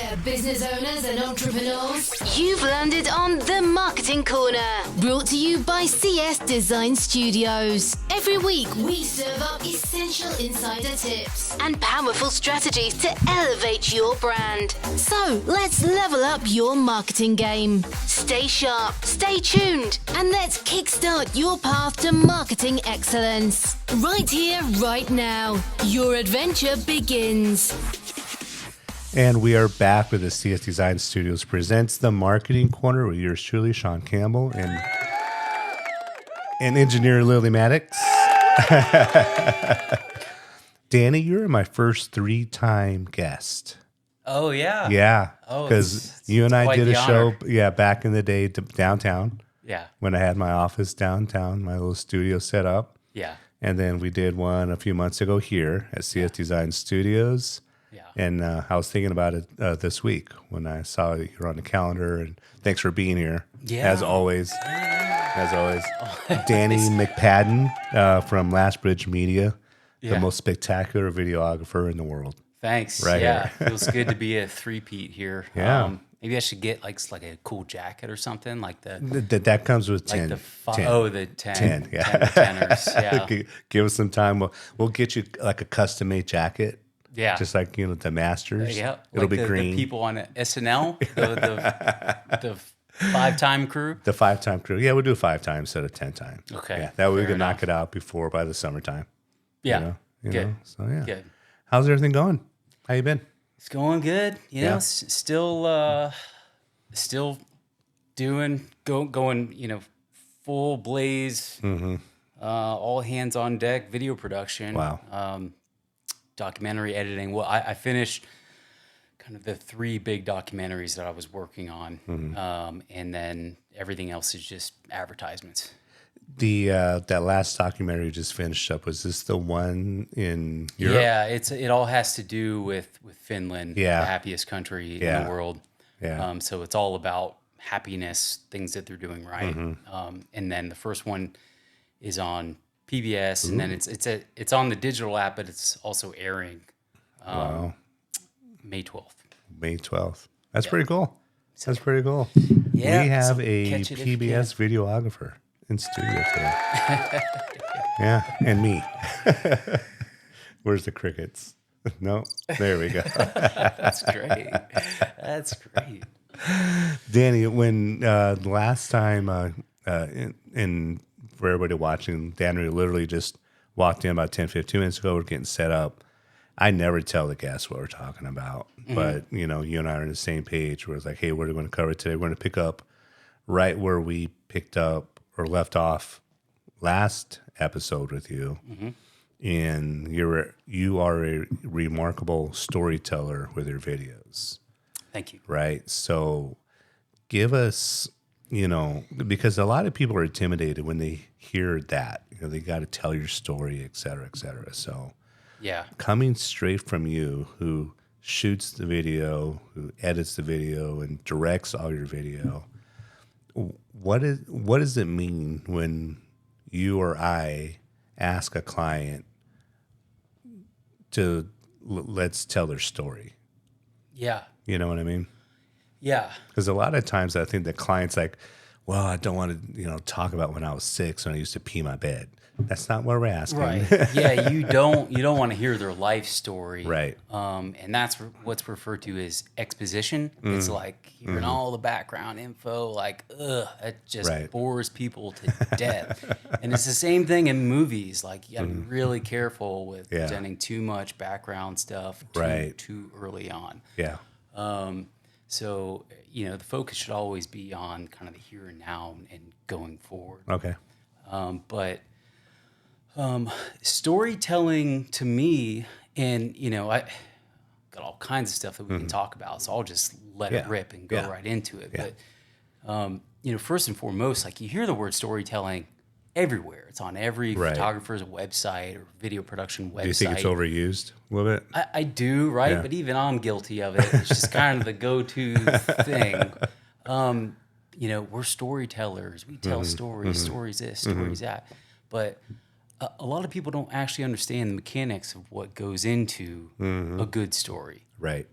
there, business owners and entrepreneurs. You've landed on The Marketing Corner, brought to you by CS Design Studios. Every week, we serve up essential insider tips and powerful strategies to elevate your brand. So, let's level up your marketing game. Stay sharp, stay tuned, and let's kickstart your path to marketing excellence. Right here, right now. Your adventure begins. And we are back with the CS Design Studios presents The Marketing Corner with yours truly, Sean Campbell, and engineer Lily Maddox. Danny, you're my first 3-time guest. Oh, yeah. Yeah. Oh, because you and I did a show, honor. back in the day downtown. Yeah. When I had my office downtown, my little studio set up. Yeah. And then we did one a few months ago here at CS Design Studios. Yeah. And I was thinking about it this week when I saw that you're on the calendar. And thanks for being here. Yeah. As always. Danny McPadden from Last Bridge Media, the most spectacular videographer in the world. Thanks. Right yeah. here. Feels good to be a three-peat here. Yeah. Maybe I should get like a cool jacket or something like the That comes with 10. the 10. Oh, the 10. 10, yeah. 10 tenors. Yeah. Give us some time. We'll get you like a custom-made jacket. Yeah. Just like, the Masters. Yeah. It'll like be the green. The people on SNL, the 5-time crew. The 5-time crew. Yeah, we'll do 5 times instead of 10 times. Okay. Yeah, that way we Fair can enough. knock it out by the summertime. Yeah. You Good. know? So, yeah. Good. How's everything going? How you been? It's going good. Yeah. Still going, full blaze, all hands on deck video production. Wow. Documentary editing. Well, I finished kind of the 3 big documentaries that I was working on. And then everything else is just advertisements. That last documentary you just finished up, was this the one in Europe? Yeah, it all has to do with Finland, Yeah. the happiest country in Yeah. the world. Yeah. So it's all about happiness, things that they're doing right. And then the first one is on PBS, and then it's on the digital app, but it's also airing Wow. May 12th. May 12th. That's pretty cool. That's pretty cool. Yeah, We have so a catch it if you PBS videographer in studio today. Yeah, and me. Where's the crickets? No, there we go. That's great. That's great. Danny, when last time, in for everybody watching, Danny literally just walked in about 10, 15 minutes ago. We're getting set up. I never tell the guests what we're talking about, but you and I are on the same page where it's like, hey, what are we going to cover today? We're going to pick up right where we picked up or left off last episode with you. And you are a remarkable storyteller with your videos. Thank you. Right. So give us, because a lot of people are intimidated when they hear that, they got to tell your story, et cetera, et cetera. So Yeah. coming straight from you, who shoots the video, who edits the video and directs all your video, what does it mean when you or I ask a client to let's tell their story? Yeah. You know what I mean? Yeah. Because a lot of times I think the client's like, well, I don't want to, talk about when I was 6 when I used to pee my bed. That's not what we're asking. Right. Yeah. You don't want to hear their life story. Right. And that's what's referred to as exposition. It's like hearing all the background info, like, it just bores people to death. And it's the same thing in movies. Like, you got to be really careful with presenting too much background stuff too early on. Yeah. So, the focus should always be on kind of the here and now and going forward. Okay. But storytelling to me, and I got all kinds of stuff that we can talk about, so I'll just let it rip and go right into it. Yeah. But first and foremost, like, you hear the word storytelling everywhere. It's on every photographer's website or video production website. Do you think it's overused a little bit? I do, right? Yeah. But even I'm guilty of it. It's just kind of the go-to thing. We're storytellers. We tell stories, stories this, stories that. But a lot of people don't actually understand the mechanics of what goes into a good story. Right.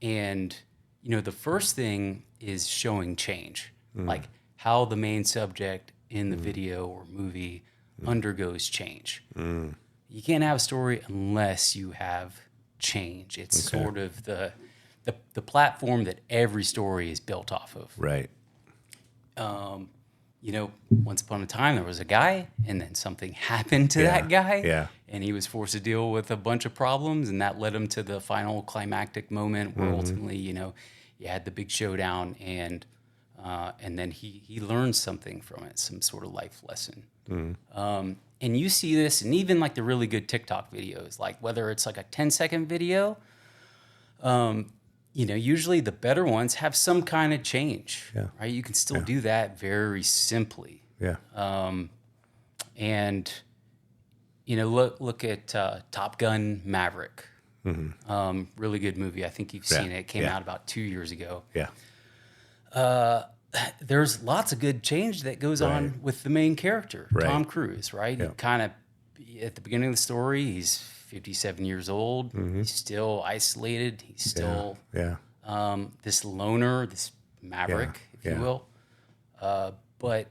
And, the first thing is showing change, like how the main subject in the video or movie undergoes change. You can't have a story unless you have change. It's sort of the platform that every story is built off of. Right. Once upon a time there was a guy, and then something happened to that guy. Yeah. And he was forced to deal with a bunch of problems, and that led him to the final climactic moment where ultimately, you had the big showdown, and then he learned something from it, some sort of life lesson. And you see this, and even like the really good TikTok videos, like whether it's like a 10-second video, usually the better ones have some kind of change, right? You can still do that very simply. Yeah. And look at Top Gun Maverick. Really good movie. I think you've seen it. It came out about 2 years ago. Yeah. There's lots of good change that goes on with the main character, Tom Cruise, right? He kind of, at the beginning of the story, he's 57 years old. He's still isolated. He's still this loner, this maverick, if you will. But,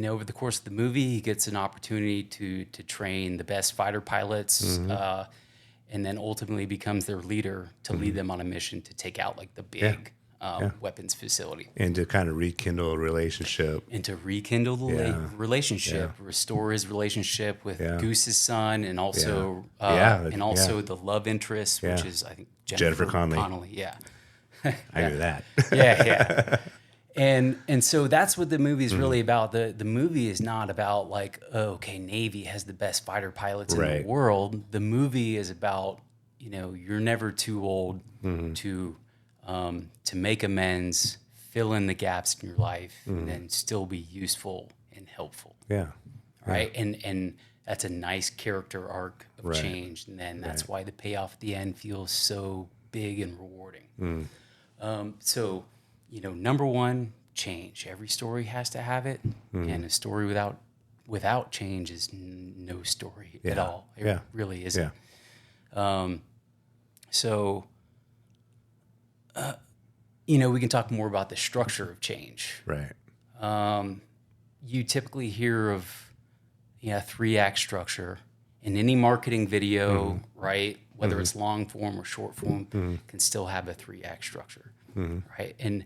over the course of the movie, he gets an opportunity to train the best fighter pilots, and then ultimately becomes their leader to lead them on a mission to take out like the big weapons facility. And to kind of rekindle a relationship. And to rekindle the relationship, restore his relationship with Goose's son, and also the love interest, which is, I think, Jennifer Connelly. Yeah. I knew that. Yeah. And so that's what the movie is really about. The movie is not about like, Navy has the best fighter pilots in the world. The movie is about, you're never too old to make amends, fill in the gaps in your life, and then still be useful and helpful. Yeah. Right. And that's a nice character arc of change. And then that's why the payoff at the end feels so big and rewarding. So, number one, change. Every story has to have it. And a story without change is no story at all. It really isn't. So, we can talk more about the structure of change. Right. You typically hear of, 3-act structure in any marketing video, right? Whether it's long form or short form, can still have a 3-act structure, right? And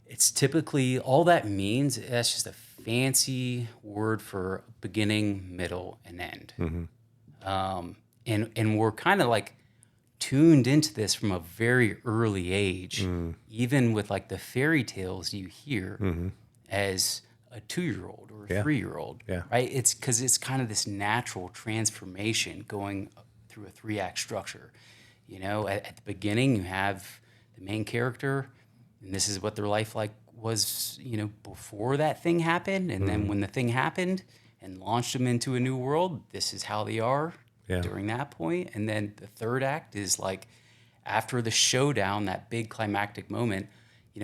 it's typically, all that means, that's just a fancy word for beginning, middle, and end. And we're kind of like tuned into this from a very early age, even with like the fairy tales you hear as a 2-year-old or a 3-year-old, right? It's because it's kind of this natural transformation going through a 3-act structure. At the beginning, you have the main character, and this is what their life was, before that thing happened. And then when the thing happened and launched them into a new world, this is how they are during that point. And then the 3rd act is like after the showdown, that big climactic moment,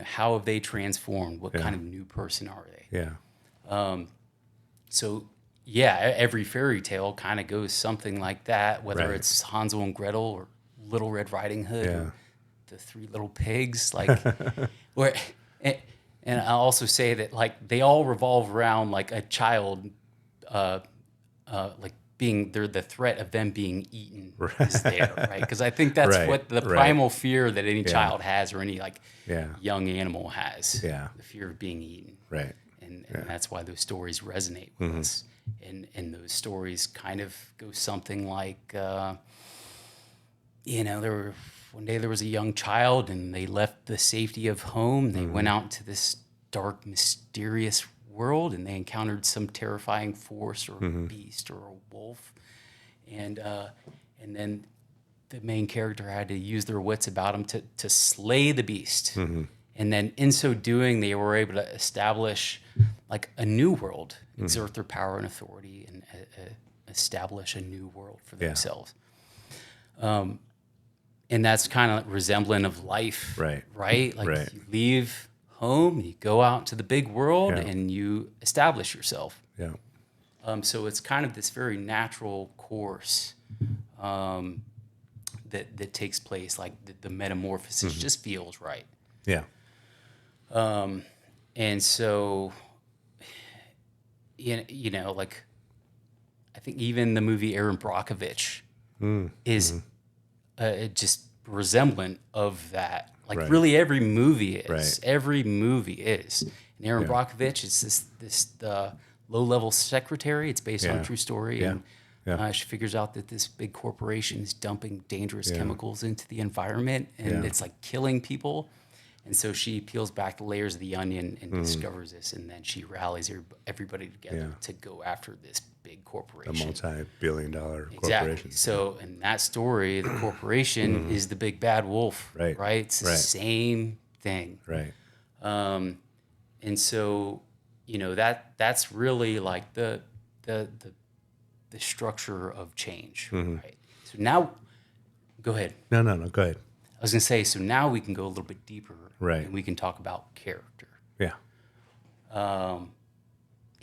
how have they transformed? What kind of new person are they? So every fairy tale kind of goes something like that, whether it's Hansel and Gretel or Little Red Riding Hood or the 3 Little Pigs, like where, and I'll also say that like they all revolve around like a child, like they're the threat of them being eaten is there, right? Because I think that's what the primal fear that any child has, or any like young animal has, the fear of being eaten, right? And that's why those stories resonate with us. And those stories kind of go something like, one day there was a young child, and they left the safety of home. They went out into this dark, mysterious world, and they encountered some terrifying force or beast or a wolf. And then the main character had to use their wits about them to slay the beast. And then in so doing, they were able to establish like a new world, exert their power and authority, and establish a new world for themselves. And that's kind of resemblant of life, right? Like you leave home, you go out to the big world, and you establish yourself. So it's kind of this very natural course that takes place, like the metamorphosis just feels right. Yeah. And so, you know, like, I think even the movie Aaron Brockovich is just resemblant of that. Like, Right. really, every movie is. Right. Every movie is. And Aaron Yeah. Brockovich is this low-level secretary. It's based on a Yeah. true story. Yeah. And Yeah. she figures out that this big corporation is dumping dangerous chemicals into the environment, and it's like killing people. And so she peels back the layers of the onion and discovers this, and then she rallies everybody together to go after this big A corporation. multi-billion-dollar Exactly. corporation. So in that story, the corporation is the big bad wolf, Right. right? It's the Right. same thing. Right. And so, you know, that's really like the structure of change, right? So now, go ahead. No. Go ahead. I was gonna say, so now we can go a little bit deeper, Right. And we can talk about character. Yeah.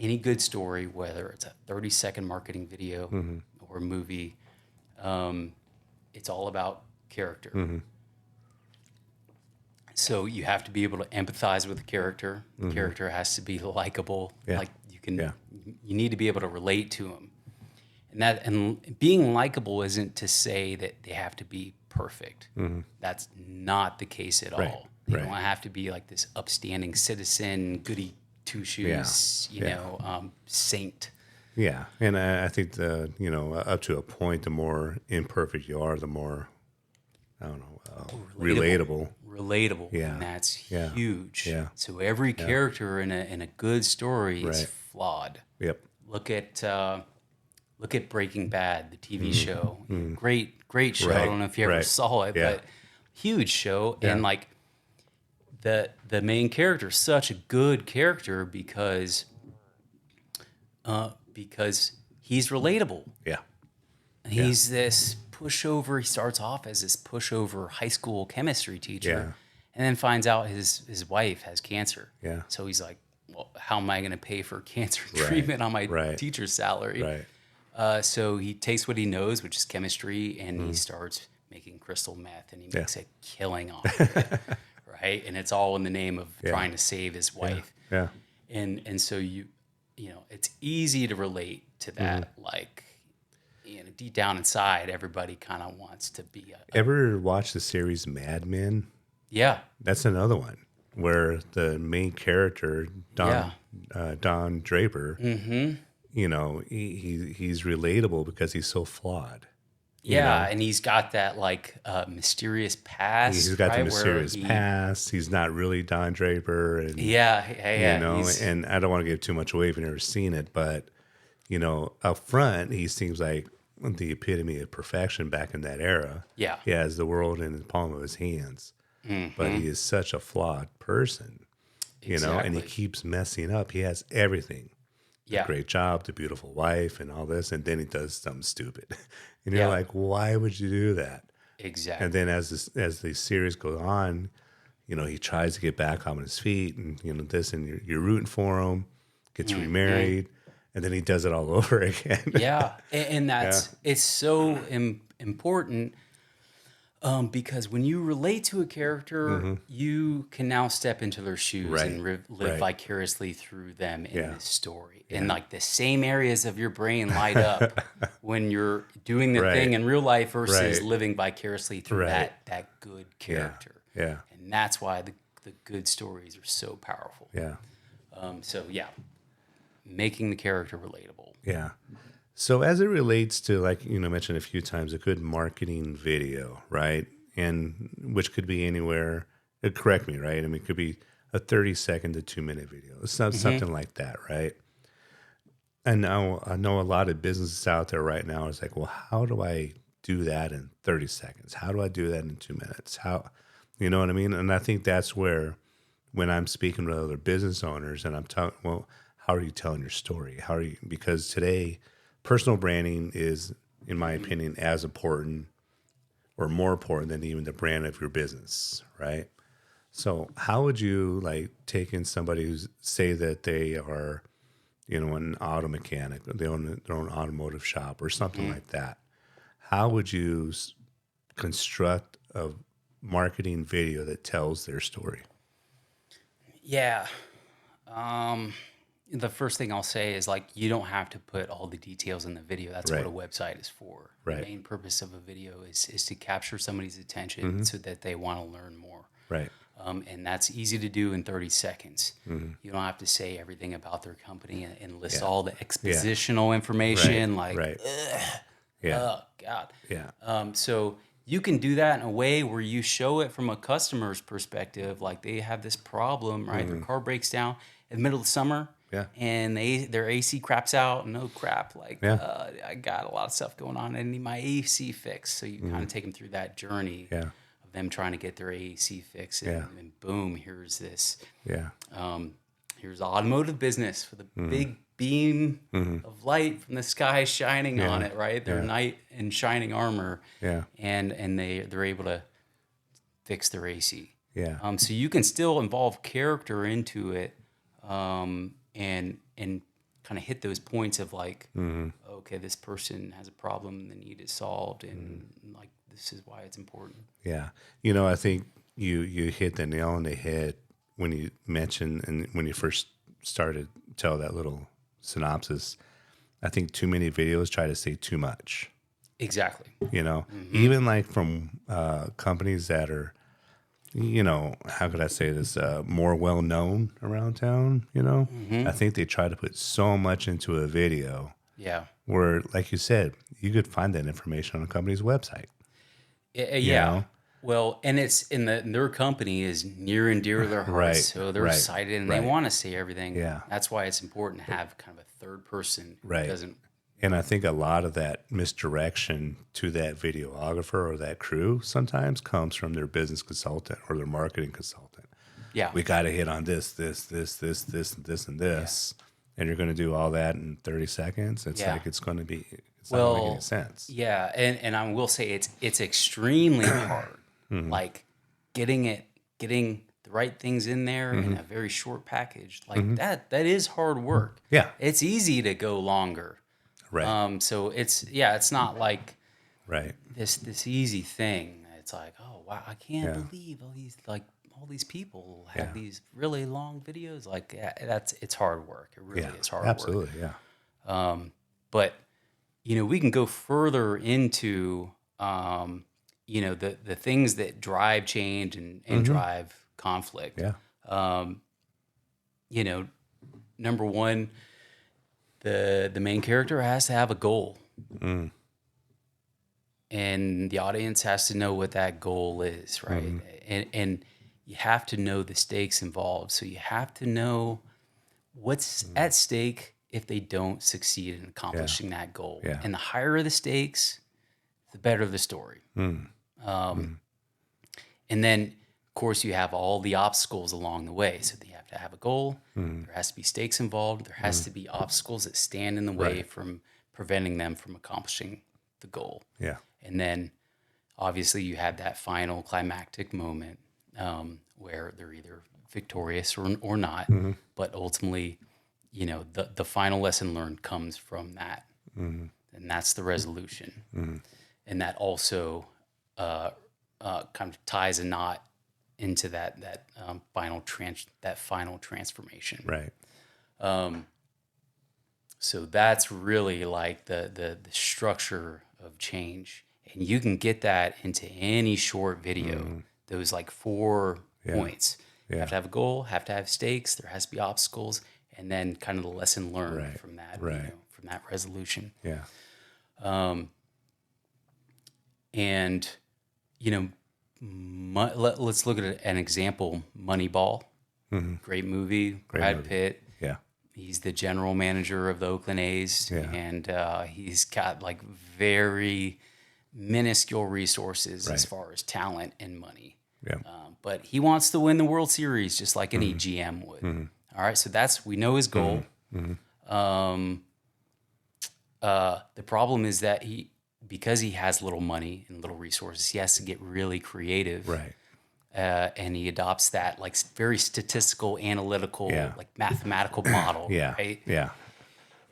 Any good story, whether it's a 30-second marketing video or movie, it's all about character. So you have to be able to empathize with the character. The character has to be likable. Yeah. Like you can, Yeah. you need to be able to relate to them. And being likable isn't to say that they have to be perfect. That's not the case at Right. all. They Right. don't have to be like this upstanding citizen, goody two shoes, saint. Yeah. And I think up to a point, the more imperfect you are, the more, I don't know, relatable. Relatable. Yeah. And that's Yeah. huge. Yeah. So every character in a good story is Right. flawed. Yep. Look at Breaking Bad, the TV show. Great show. I Right. don't know if you ever Right. saw it, Yeah. but huge show. Yeah. And like the main character is such a good character because he's relatable. Yeah. He's this pushover. He starts off as this pushover high school chemistry teacher, Yeah. and then finds out his wife has cancer. Yeah. So he's like, well, how am I going to pay for cancer treatment on my Right. teacher's salary? Right. So he takes what he knows, which is chemistry, and he starts making crystal meth, and he makes a killing off of it, right? And it's all in the name of trying to save his wife. Yeah. And so you know, it's easy to relate to that. Like, deep down inside, everybody kind of wants to be Ever watch the series Mad Men? yeah. That's another one where the main character, Don Draper, he's relatable because he's so flawed. Yeah, and he's got that like mysterious past. He's got the right, mysterious past. He's not really Don Draper, and Yeah. and I don't want to give too much away if you've never seen it, but up front, he seems like the epitome of perfection back in that era. Yeah. He has the world in the palm of his hands, but he is such a flawed person, and he Exactly. keeps messing up. He has everything. Yeah. Great job, the beautiful wife, and all this, and then he does something stupid, and you're Yeah. like, why would you do that? Exactly. And then as the series goes on, he tries to get back on his feet, and this, and you're rooting for him, gets remarried, and then he does it all over again. Yeah, and that's it's so important because when you relate to a character, you can now step into their shoes Right. and live Right. vicariously through them in Yeah. this story. And like the same areas of your brain light up when you're doing the Right. thing in real life versus Right. living vicariously through Right. that good character. Yeah. And that's why the good stories are so powerful. Yeah. Making the character relatable. Yeah. So as it relates to, like, mentioned a few times, a good marketing video, right? And which could be anywhere, correct me, right? I mean, it could be a 30-second to 2-minute video. It's not something like that, right? And now I know a lot of businesses out there right now is like, well, how do I do that in 30 seconds? How do I do that in 2 minutes? How, you know what I mean? And I think that's where, when I'm speaking with other business owners and I'm talking, well, how are you telling your story? Because today, personal branding is, in my opinion, as important or more important than even the brand of your business, right? So how would you take in somebody who's say that they are, an auto mechanic, they own their own automotive shop or something like that? How would you construct a marketing video that tells their story? Yeah. The first thing I'll say is like, you don't have to put all the details in the video. That's Right. what a website is for. Right. The main purpose of a video is to capture somebody's attention so that they want to learn more. Right. And that's easy to do in 30 seconds. You don't have to say everything about their company and list all the expositional information. Right. Like, Right. ugh, Yeah. oh God. Yeah. So you can do that in a way where you show it from a customer's perspective. Like they have this problem, right? Their car breaks down in the middle of the summer. Yeah. And their AC craps out. No crap. Like, Yeah. I got a lot of stuff going on. I need my AC fixed. So you kind of take them through that journey Yeah. of them trying to get their AC fixed. Yeah. And boom, here's this. Yeah. Here's the automotive business with a big beam of light from the sky shining on it, right? Their knight in shining armor. Yeah. And they're able to fix their AC. Yeah. So you can still involve character into it. And kind of hit those points of like, okay, this person has a problem, the need is solved, and like this is why it's important. Yeah. I think you hit the nail on the head when you mentioned and when you first started to tell that little synopsis. I think too many videos try to say too much. Exactly. Even like from companies that are, how could I say this, more well known around town, I think they try to put so much into a video Yeah. where, like you said, you could find that information on a company's website. Yeah. know? Well, and it's their company is near and dear to their hearts, Right, so they're right, excited and right. they want to see everything. Yeah. That's why it's important to have kind of a third person who Right. doesn't. And I think a lot of that misdirection to that videographer or that crew sometimes comes from their business consultant or their marketing consultant. Yeah. We got to hit on this, and this. And you're going to do all that in 30 seconds. It's Yeah. like it's going to be, it's not making any sense. Yeah, and I will say it's extremely hard. Like getting the right things in there in a very short package. Like that is hard work. Yeah. It's easy to go longer. Right. So it's not like Right. this easy thing. It's like, oh wow, I can't Yeah. believe all these people have Yeah. these really long videos. Like it's hard work. It really is hard work. Absolutely. Yeah. But we can go further into the things that drive change and drive conflict. Yeah. Number one, the main character has to have a goal. And the audience has to know what that goal is, right? And you have to know the stakes involved. So you have to know what's at stake if they don't succeed in accomplishing that goal. Yeah. And the higher the stakes, the better the story. And then, of course, you have all the obstacles along the way. So you have to have a goal. There has to be stakes involved. There has to be obstacles that stand in the way Right. from preventing them from accomplishing the goal. Yeah. And then, obviously, you have that final climactic moment where they're either victorious or not. But ultimately, the final lesson learned comes from that. And that's the resolution. And that also kind of ties a knot into that final transformation. Right. So that's really like the structure of change, and you can get that into any short video. Those like 4 points. You have to have a goal, have to have stakes. There has to be obstacles, and then kind of the lesson learned from that. Right. From that resolution. Yeah. And let's look at an example. Moneyball, great movie. Brad movie. Pitt. Yeah. He's the general manager of the Oakland A's, Yeah. and he's got like very minuscule resources as far as talent and money. Yeah. But he wants to win the World Series just like any GM would. All right, so we know his goal. The problem is that because he has little money and little resources, he has to get really creative. Right. And he adopts that like very statistical, analytical, Yeah. like mathematical model. Yeah. Right. Yeah.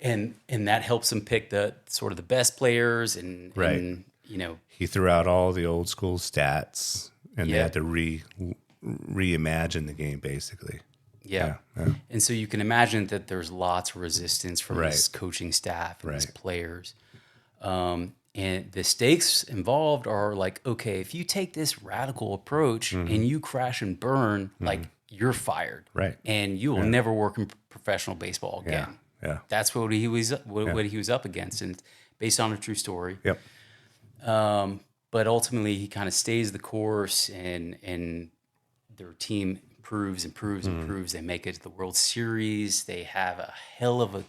And that helps him pick the sort of the best players and Right. he threw out all the old school stats, and they Yeah. had to reimagine the game basically. Yeah. And so you can imagine that there's lots of resistance from Right. his coaching staff and his Right. players. And the stakes involved are like, okay, if you take this radical approach and you crash and burn, like you're fired. Right. And you will never work in professional baseball again. Yeah. That's what he was up against, and it's based on a true story. Yep. But ultimately, he kind of stays the course, and their team improves. They make it to the World Series. They have a hell of a,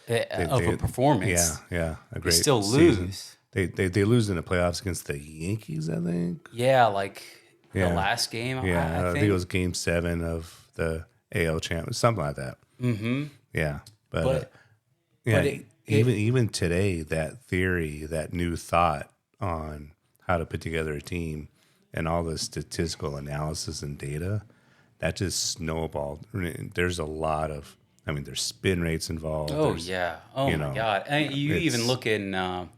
a performance. Yeah. A They great still season. lose. They lose in the playoffs against the Yankees, I think. Yeah, like Yeah. the last game. Yeah, I think it was Game 7 of the AL Champions, something like that. Mm-hmm. Yeah, but even today, that theory, that new thought on how to put together a team, and all the statistical analysis and data, that just snowballed. There's a lot of, there's spin rates involved. Oh There's, yeah. Oh my God. And you even look in. I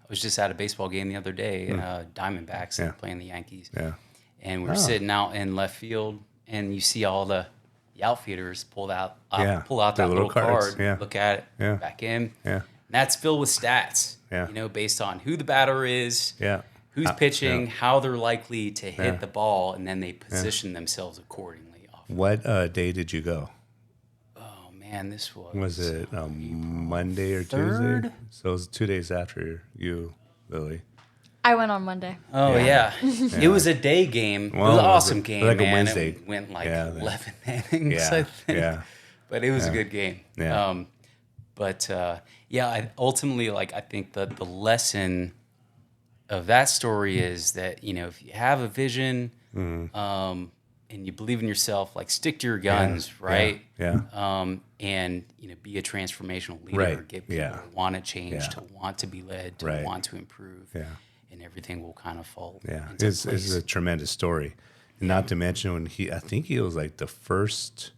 was just at a baseball game the other day. Diamondbacks playing the Yankees. Yeah. And we're sitting out in left field, and you see all the outfielders pull out Their that little cards. card, look at it, back in. Yeah. And that's filled with stats. Yeah. Based on who the batter is, Yeah. who's pitching, how they're likely to hit the ball, and then they position themselves accordingly. What day did you go? Oh man, this was. Was it Monday or Third? Tuesday? So it was 2 days after you, Lily. I went on Monday. Oh yeah. It was a day game. Well, it was an it was awesome game, like a man. Wednesday. It went like Yeah, 11 innings, Yeah, I think. yeah. But it was a good game. Yeah. Ultimately, like I think that the lesson of that story is that if you have a vision, and you believe in yourself, like stick to your guns, right? Yeah. And be a transformational leader, Right. get people Yeah. to want to change, Yeah. to want to be led, to Right. want to improve, Yeah. and everything will kind of fall. Yeah, into it's place. a tremendous story. And not to mention when I think he was like the first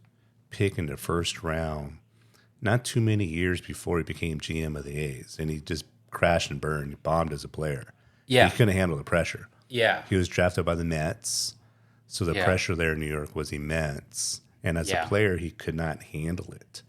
pick in the first round, not too many years before he became GM of the A's, and he just crashed and burned. He bombed as a player. Yeah. He couldn't handle the pressure. Yeah. He was drafted by the Mets, so the Yeah. pressure there in New York was immense. And as Yeah. a player, he could not handle it,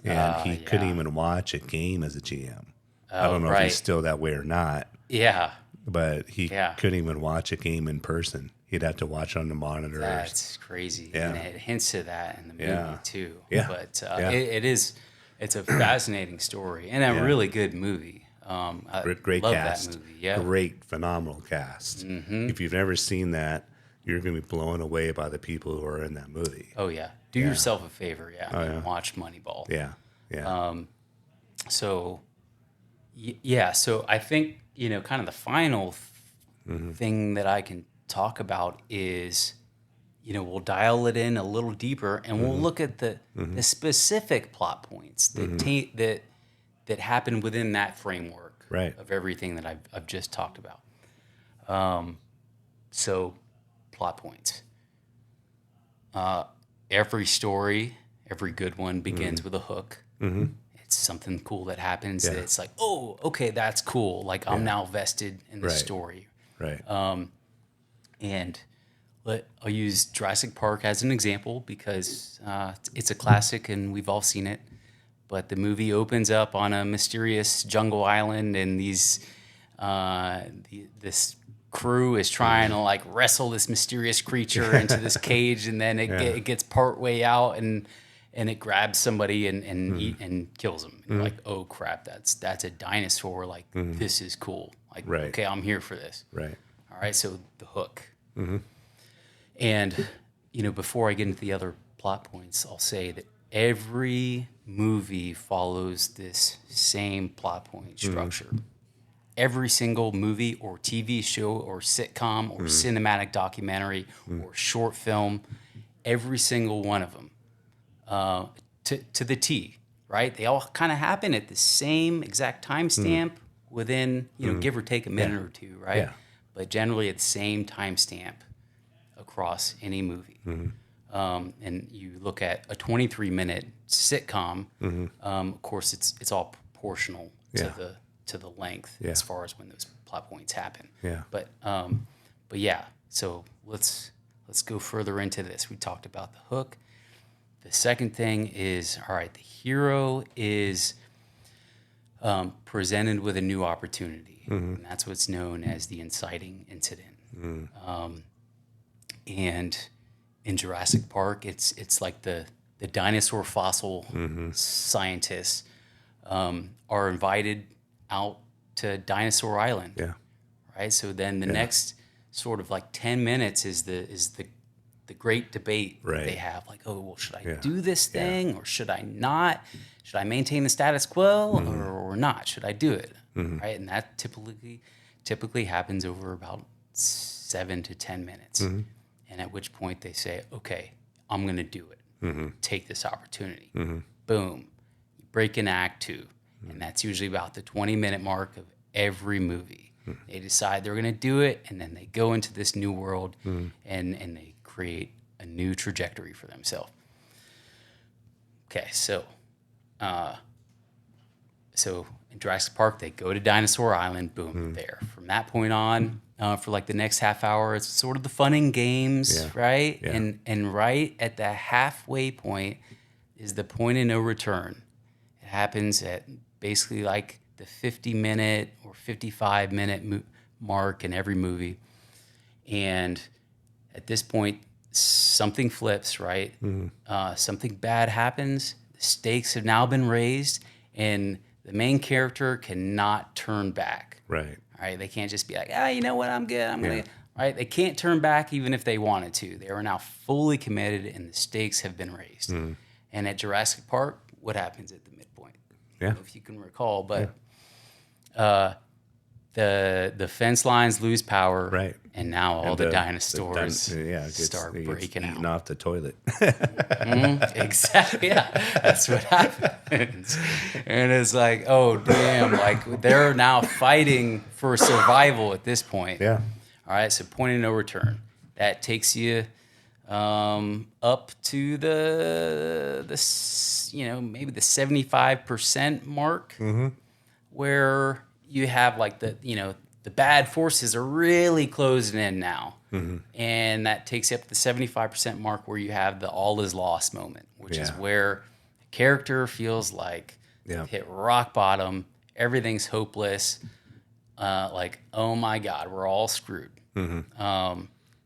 and he couldn't yeah. even watch a game as a GM. I don't know if right. he's still that way or not, Yeah. but he Yeah. couldn't even watch a game in person. He'd have to watch on the monitor. That's crazy. Yeah. And it hints to that in the movie Yeah. too. Yeah. But Yeah. it's a fascinating story and a really good movie. I Great love cast. that movie. Yeah. Great, phenomenal cast. If you've never seen that, you're going to be blown away by the people who are in that movie. Oh yeah. Do yourself a favor, and watch Moneyball. Yeah, yeah, So so I think, kind of the final thing that I can talk about is, we'll dial it in a little deeper and we'll look at the specific plot points that that happen within that framework Right. of everything that I've just talked about. So plot points. Every story, every good one begins with a hook. It's something cool that happens. Yeah. That it's like, oh, okay, that's cool. Like I'm now vested in the Right. story. right. And I'll use Jurassic Park as an example because it's a classic and we've all seen it. But the movie opens up on a mysterious jungle island, and this crew is trying to like wrestle this mysterious creature into this cage, and then it gets part way out and it grabs somebody and kills them. And you're like, oh crap, that's a dinosaur. Like this is cool. Like Right. okay, I'm here for this. right. All right, so the hook. And, before I get into the other plot points, I'll say that every movie follows this same plot point structure. Every single movie or TV show or sitcom or cinematic documentary or short film, every single one of them, to the T, right? They all kind of happen at the same exact timestamp within, give or take a minute or two, right? Yeah. But generally at the same timestamp across any movie. And you look at a 23-minute sitcom, of course, it's all proportional to to the length Yeah. as far as when those plot points happen. Yeah. But yeah. So let's go further into this. We talked about the hook. The second thing is, all right, the hero is presented with a new opportunity, and that's what's known as the inciting incident. And in Jurassic Park, it's like the dinosaur fossil scientists are invited out to Dinosaur Island. Yeah. Right. So then the next sort of like 10 minutes is the great debate that Right. they have. Like, oh, well, should I Yeah. do this thing or should I not? Should I maintain the status quo or not? Should I do it? Right. And that typically happens over about 7 to 10 minutes. And at which point they say, okay, I'm going to do it. Take this opportunity. Boom. You break in act 2. And that's usually about the 20-minute mark of every movie. They decide they're going to do it, and then they go into this new world and they create a new trajectory for themselves. Okay, so in Jurassic Park, they go to Dinosaur Island, boom, there. From that point on, for like the next half hour, it's sort of the fun and games, right? Yeah. And right at the halfway point is the point of no return. It happens at basically like the 50-minute or 55-minute mark in every movie. And at this point, something flips, right? Something bad happens. The stakes have now been raised, and the main character cannot turn back. Right. Right? They can't just be like, you know what, I'm good. I'm Yeah. gonna. Right? They can't turn back even if they wanted to. They are now fully committed, and the stakes have been raised. And at Jurassic Park, what happens at the midpoint? Yeah. If you can recall, but the fence lines lose power, Right. And now all the dinosaurs start breaking out. off the toilet. Exactly. Yeah, that's what happens. And it's like, oh damn! Like they're now fighting for survival at this point. Yeah. All right. So point of no return. That takes you up to the maybe the 75% mark, where you have like the bad forces are really closing in now. And that takes you up to the 75% mark where you have the all is lost moment, which is where the character feels like they've hit rock bottom, everything's hopeless, like, oh my God, we're all screwed.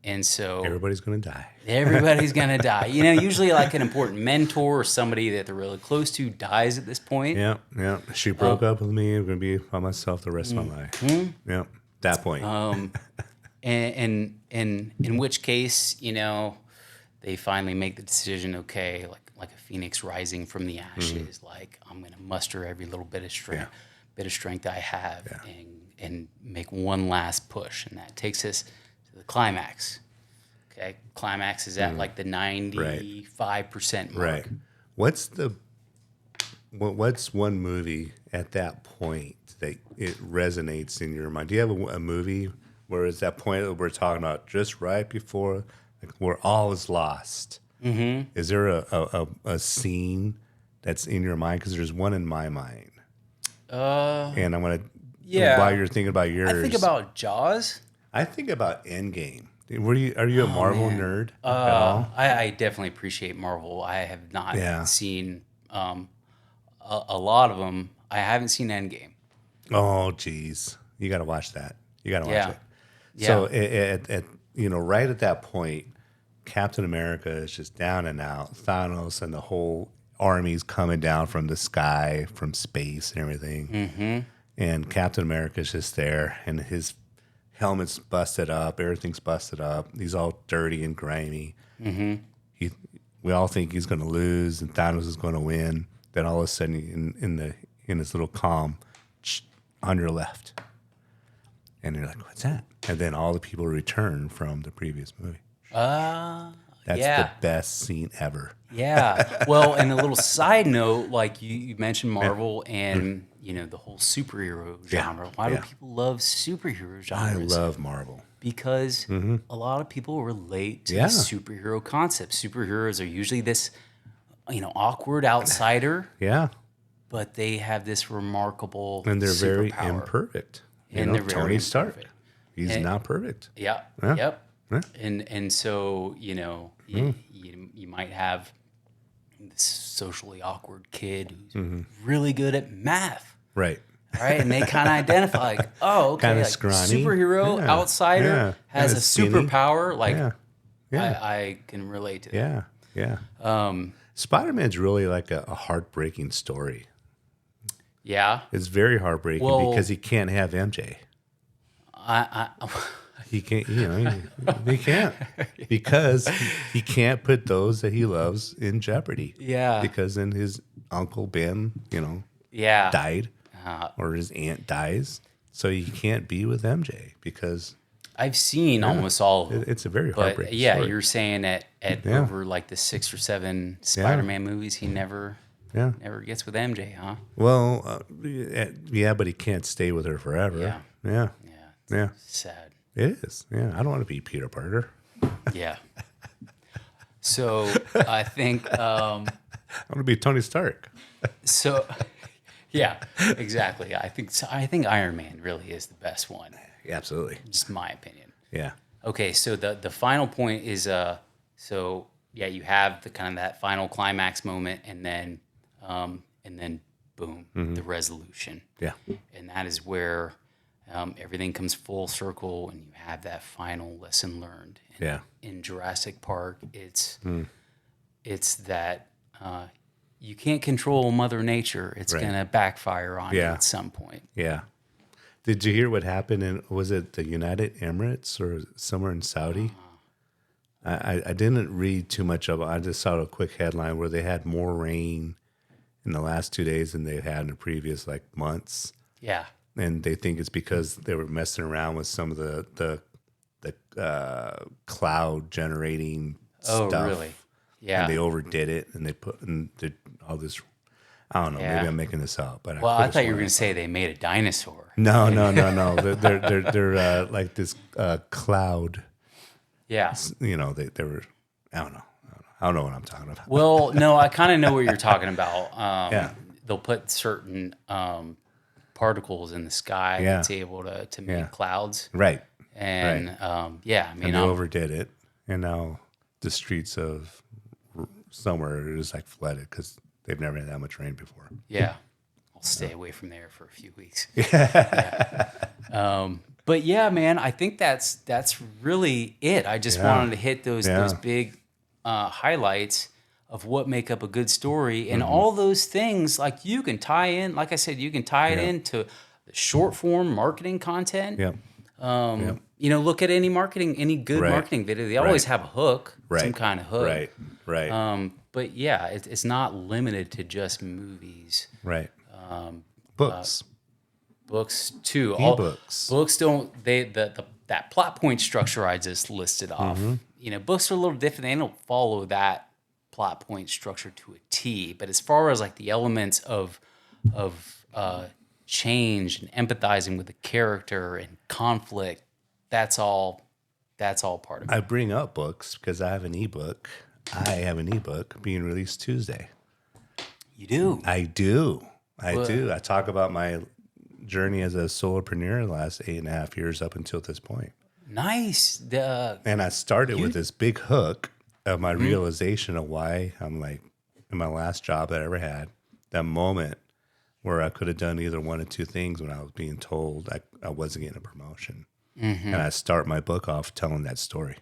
And so Everybody's going to die. everybody's going to die. Usually like an important mentor or somebody that they're really close to dies at this point. Yeah. She broke up with me. I'm going to be by myself the rest of my life. Yeah. That point. And in which case, they finally make the decision, okay, like a phoenix rising from the ashes, like I'm going to muster every little bit of strength I have and make one last push. And that takes us to the climax. Okay. Climax is at like the 95% mark. Right. What's one movie at that point that it resonates in your mind? Do you have a movie where it's that point that we're talking about just right before, like, where all is lost? Is there a scene that's in your mind? Because there's one in my mind. And I'm gonna while you're thinking about yours, I think about Jaws. I think about Endgame. Are you a Marvel nerd at all? I definitely appreciate Marvel. I have not seen a lot of them. I haven't seen Endgame. Oh, geez, you got to watch that. You got to watch it. Yeah. So at right at that point, Captain America is just down and out. Thanos and the whole army's coming down from the sky, from space and everything. And Captain America's just there, and his helmet's busted up. Everything's busted up. He's all dirty and grimy. We all think he's going to lose, and Thanos is going to win. Then all of a sudden, in this little calm, on your left, and you're like, "What's that?" And then all the people return from the previous movie. That's the best scene ever. Yeah. Well, and a little side note, like you mentioned Marvel and the whole superhero genre. Why do people love superhero genres? I love Marvel because a lot of people relate to the superhero concept. Superheroes are usually this, awkward outsider. but they have this remarkable And they're very superpower. imperfect. And they're very Tony Stark. imperfect. He's not perfect. Yeah. Yeah. Yep. Yeah. And so, you might have this socially awkward kid who's really good at math. Right. Right. And they kind of identify like, oh, okay, Kinda like scrawny. superhero, Yeah. outsider, Yeah. has Kinda a skinny. superpower. Like Yeah. I can relate to that. Yeah. Yeah. Spider-Man's really like a heartbreaking story. Yeah. It's very heartbreaking because he can't have MJ. He can't, he can't because he can't put those that he loves in jeopardy. Yeah. Because then his uncle Ben, Yeah. died or his aunt dies. So he can't be with MJ because I've seen almost all of them. it's a very But heartbreaking yeah, story. you're saying at over like the 6 or 7 Spider-Man movies, he never gets with MJ, huh? Well, but he can't stay with her forever. Yeah. Sad. It is. Yeah. I don't want to be Peter Parker. Yeah. So I think I want to be Tony Stark. so. Yeah, exactly. I think Iron Man really is the best one. Yeah, absolutely. Just my opinion. Yeah. Okay, so the final point is you have the kind of that final climax moment, and then boom, the resolution. Yeah. And that is where everything comes full circle, and you have that final lesson learned. And in Jurassic Park, it's that you can't control Mother Nature. It's gonna backfire on you at some point. Yeah. Did you hear what happened was it the United Emirates or somewhere in Saudi? I didn't read too much of it. I just saw a quick headline where they had more rain in the last 2 days than they had in the previous months. Yeah. And they think it's because they were messing around with some of the cloud generating stuff. Oh, really? Yeah. And they overdid it, and they did all this. I don't know. Yeah. Maybe I'm making this up, but Well, I thought you were going to say they made a dinosaur. No. They're like this cloud. Yeah. They were. I don't know. I don't know what I'm talking about. Well, no, I kind of know what you're talking about. Yeah. They'll put certain particles in the sky that's able to make clouds. Right. And and they overdid it, and now the streets of somewhere are just flooded because they've never had that much rain before. Yeah. I'll stay away from there for a few weeks. Yeah. But yeah, man, I think that's really it. I just wanted to hit those big highlights of what make up a good story, and all those things. Like you can tie in, like I said, you can tie it into the short form marketing content. Yeah. Look at any good marketing video. They always have a hook, some kind of hook. Right. But yeah, it's not limited to just movies. Right. Books. Books too. E-books. Books don't that plot point structure I just listed off. Books are a little different. They don't follow that plot point structure to a T. But as far as the elements of change and empathizing with the character and conflict, that's all part of it. I bring up books because I have an ebook. I have an ebook being released Tuesday. You do? I do. I talk about my journey as a solopreneur the last 8.5 years up until this point. Nice. And I started with this big hook of my realization of why I'm in my last job that I ever had, that moment where I could have done either one of two things when I was being told I wasn't getting a promotion. And I start my book off telling that story.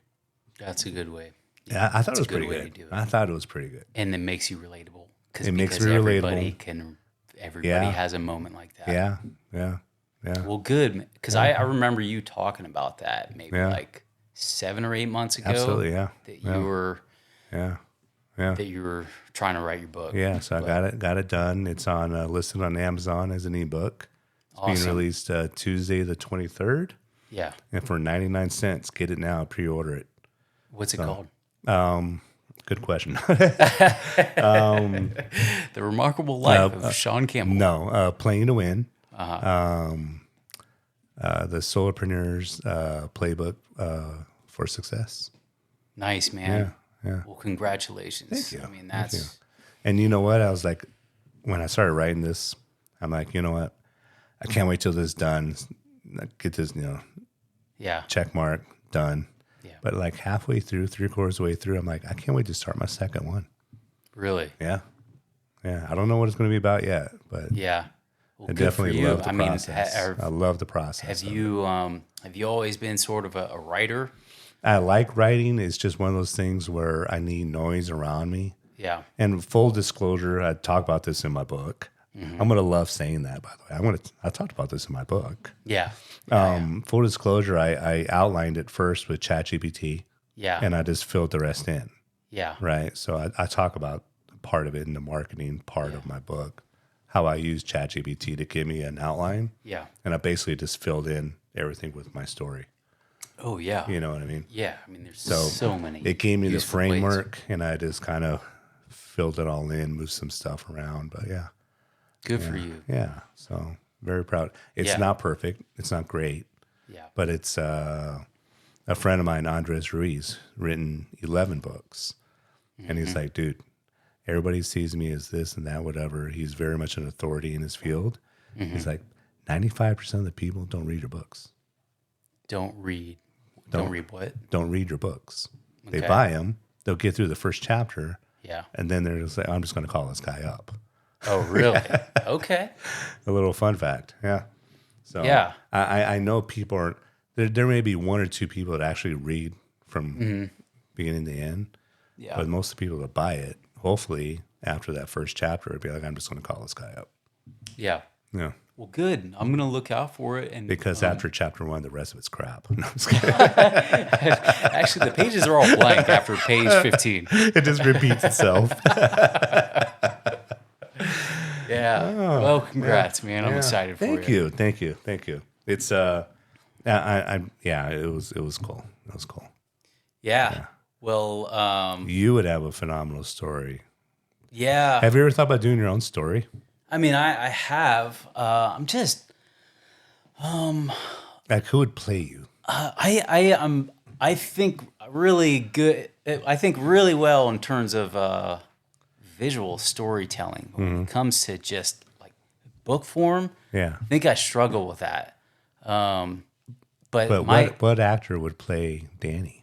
That's a good way. Yeah, I thought it was pretty good. I thought it was pretty good. And it makes you relatable. It makes me relatable. Everybody has a moment like that. Yeah. Well, good. Because I remember you talking about that maybe 7 or 8 months ago. Absolutely, yeah. That you were... Yeah. That you were trying to write your book. Yeah, so I got it done. It's on listed on Amazon as an ebook. It's being released Tuesday the 23rd. Yeah. And for 99 cents, get it now, pre-order it. What's it called? Good question. The Remarkable Life of Sean Campbell. No, Playing to Win. The Solopreneur's Playbook for Success. Nice, man. Yeah. Well, congratulations. Thank you. I mean, that's... And you know what? I was when I started writing this, I'm like, you know what? I can't wait till this is done. Get this, check mark done. Yeah. But like halfway through, 3/4 of the way through, I'm like, I can't wait to start my second one. Really? Yeah. Yeah. I don't know what it's going to be about yet, but Yeah. Well, I definitely love the I mean, process. I love the process. Have you always been sort of a writer? I like writing. It's just one of those things where I need noise around me. Yeah. And full disclosure, I talk about this in my book. Mm-hmm. I'm going to love saying that, by the way. I talked about this in my book. Yeah. Full disclosure, I outlined it first with ChatGPT. Yeah. And I just filled the rest in. Yeah. Right. So I talk about part of it in the marketing part of my book, how I use ChatGPT to give me an outline. Yeah. And I basically just filled in everything with my story. Oh, yeah. You know what I mean? Yeah. I mean, there's so many. It gave me the beautiful ways. framework, and I just kind of filled it all in, moved some stuff around. But yeah. Good for you. Yeah. So very proud. It's Yeah. not perfect. It's not great. Yeah. But it's a friend of mine, Andres Ruiz, written 11 books. And he's like, dude, everybody sees me as this and that, whatever. He's very much an authority in his field. He's like, 95% of the people don't read your books. Don't read what? Don't read your books. They Okay. buy them. They'll get through the first chapter. Yeah. And then they're just like, I'm just going to call this guy up. Oh, really? Okay. A little fun fact. Yeah. So Yeah. I know people are, there may be one or two people that actually read from beginning to end. Yeah. But most of the people that buy it, hopefully after that first chapter, it'd be like, I'm just going to call this guy up. Yeah. Yeah. Well, good. I'm gonna look out for it. And Because after chapter 1, the rest of it's crap. No, I'm just kidding. actually, the pages are all blank after page 15. It just repeats itself. Yeah. Well, congrats, man. I'm excited for you. Thank you. It's it was cool. It was cool. Yeah. Well, You would have a phenomenal story. yeah. Have you ever thought about doing your own story? I mean, I have. I'm just. Like, who would play you? I think really good. I think really well in terms of visual storytelling. When it comes to just like book form, Yeah. I think I struggle with that. But what actor would play Danny?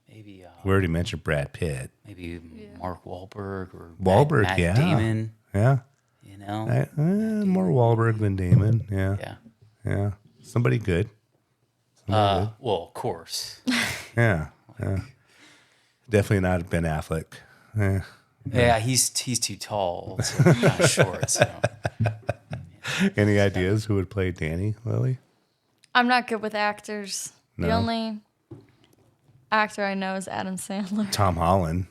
maybe We already mentioned Brad Pitt. maybe Mark Wahlberg or Wahlberg, Matt yeah. Damon. Yeah. You know, More Wahlberg than Damon. Yeah. yeah. Yeah. Somebody good. Well, of course. Yeah. Yeah. Definitely not Ben Affleck. Yeah. Yeah, he's too tall, so kind of short. So Any ideas who would play Danny, Lily? I'm not good with actors. The No? only actor I know is Adam Sandler. Tom Holland.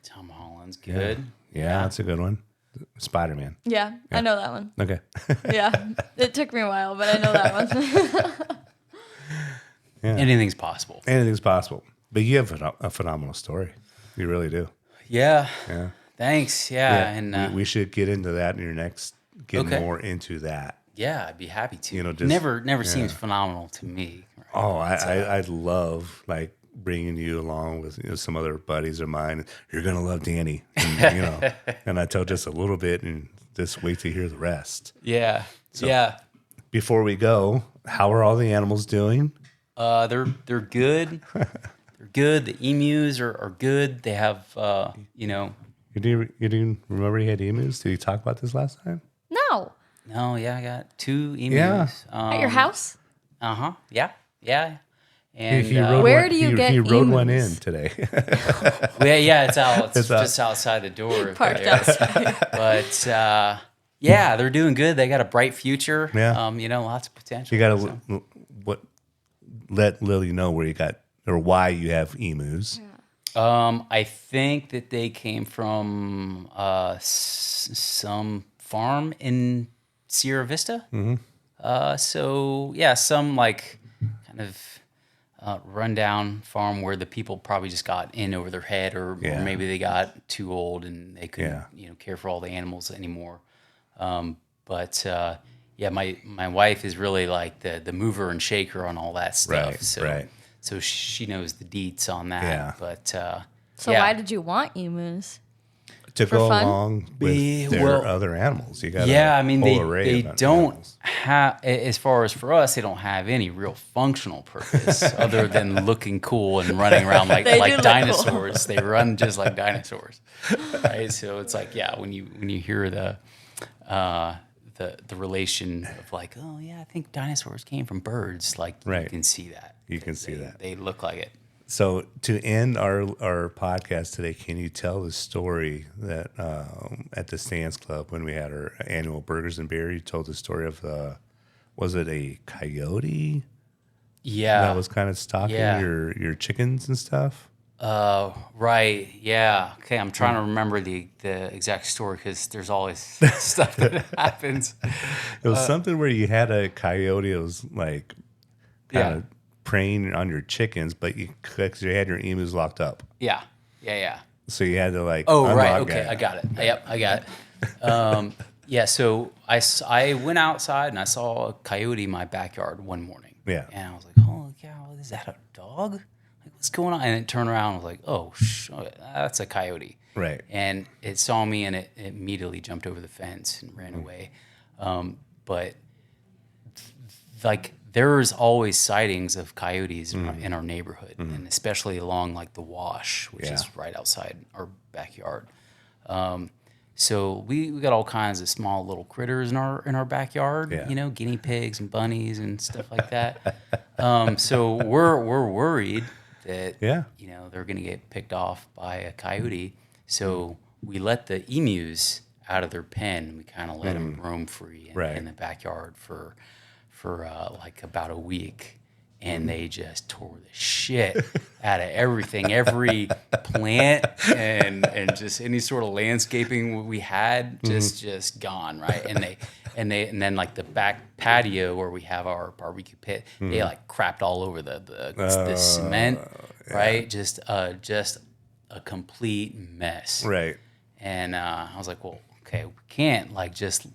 Tom Holland's good. Yeah, that's a good one. Spider-Man. Yeah, I know that one. Okay. Yeah, it took me a while, but I know that one. Anything's possible. Anything's possible. But you have a phenomenal story. You really do. Yeah. Yeah. Thanks. Yeah. And we should get into that in your next, get Okay. more into that. yeah, I'd be happy to. You know, just- never seems phenomenal to me. Right? Oh, I'd love like bringing you along with some other buddies of mine. You're gonna love Danny, and, and I tell just a little bit, and just wait to hear the rest. Yeah. Yeah. Before we go, how are all the animals doing? They're good. They're good. The emus are good. They have You didn't remember you had emus? Did you talk about this last time? No, No, yeah, I got 2 emus. Yeah. at your house. Yeah. Yeah. And He rode Where one- do you he- get He rode one in emus? today. it's out. It's just outside the door. Parked there. outside. But yeah, they're doing good. They got a bright future. Yeah. Lots of potential. You got to let Lily know where you got or why you have emus. I think that they came from some farm in Sierra Vista. So yeah, some like kind of rundown farm where the people probably just got in over their head, or maybe they got too old and they couldn't care for all the animals anymore. But my wife is really like the mover and shaker on all that stuff. So she knows the deets on that. Yeah. But So why did you want emus? to For go fun? along with their other animals. You got I mean, whole they array of don't animals. have, as far as for us, they don't have any real functional purpose other than looking cool and running around like They do look dinosaurs. They run just like dinosaurs, right? So it's like, yeah, when you hear the relation of like, oh yeah, I think dinosaurs came from birds. Like you can see that. You can see that. They look like it. So to end our podcast today, can you tell the story that at the Sands Club when we had our annual Burgers and Beer, you told the story of was it a coyote? Yeah, That was kind of stalking your chickens and stuff. Right. Yeah. Okay. I'm trying to remember the exact story because there's always stuff that happens. It was something where you had a coyote that was like kind of Yeah. preying on your chickens, but you had your emus locked up. Yeah. Yeah. So you had to like. Oh, right. unlock Okay. it. I got it. Yep. I got it. Yeah. So I went outside and I saw a coyote in my backyard one morning. Yeah. And I was like, holy cow, is that a dog? Like, what's going on? And it turned around and was like, oh, that's a coyote. Right. And it saw me and it immediately jumped over the fence and ran away. But like there's always sightings of coyotes in our neighborhood, and especially along like the wash, which is right outside our backyard. So we got all kinds of small little critters in our backyard, guinea pigs and bunnies and stuff like that. So we're worried that they're gonna get picked off by a coyote. So we let the emus out of their pen. We kind of let them roam free in the backyard for like about a week. And they just tore the shit out of everything, every plant and just any sort of landscaping we had, just gone, right? And then like the back patio where we have our barbecue pit, they like crapped all over the cement, right? Just a complete mess, Right. And I was like, well, okay, we can't like just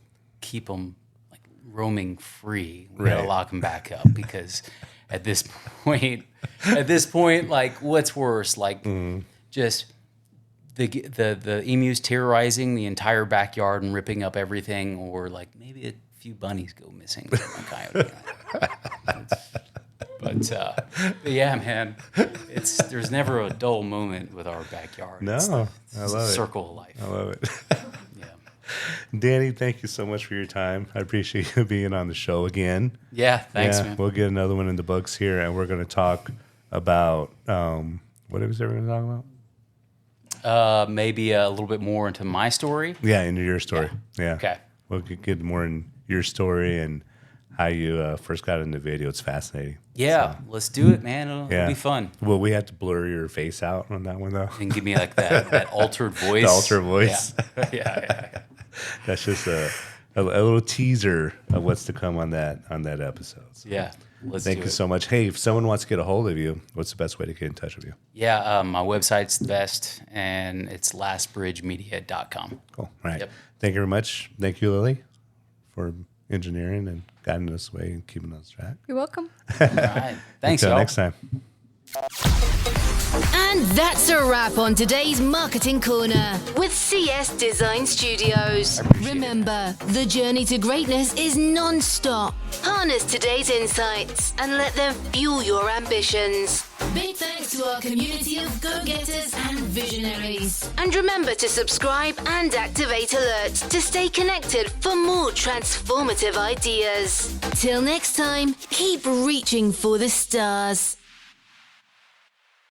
keep them like roaming free. We gotta lock them back up because. At this point, like what's worse, like just the emus terrorizing the entire backyard and ripping up everything, or like maybe a few bunnies go missing from a coyote. But yeah, man, there's never a dull moment with our backyard. No, it's I love it. Circle of life. I love it. Yeah. Danny, thank you so much for your time. I appreciate you being on the show again. Yeah, thanks, man. We'll get another one in the books here, and we're going to talk about what was everyone talking about? Maybe a little bit more into my story. Yeah, into your story. Yeah. Okay. We'll get more in your story and how you first got into video. It's fascinating. Yeah, let's do it, man. It'll be fun. Will we have to blur your face out on that one, though? And give me like that altered voice. The altered voice. Yeah. That's just a little teaser of what's to come on that episode. So Yeah. thank you so much. Hey, if someone wants to get a hold of you, what's the best way to get in touch with you? Yeah, my website's the best, and it's lastbridgemedia.com. Cool. All right. Yep. Thank you very much. Thank you, Lily, for engineering and guiding us away and keeping us track. You're welcome. All right. Thanks, Until y'all. next time. And that's a wrap on today's Marketing Corner with CS Design Studios. Remember, the journey to greatness is non-stop. Harness today's insights and let them fuel your ambitions. Big thanks to our community of go-getters and visionaries. And remember to subscribe and activate alerts to stay connected for more transformative ideas. Till next time, keep reaching for the stars.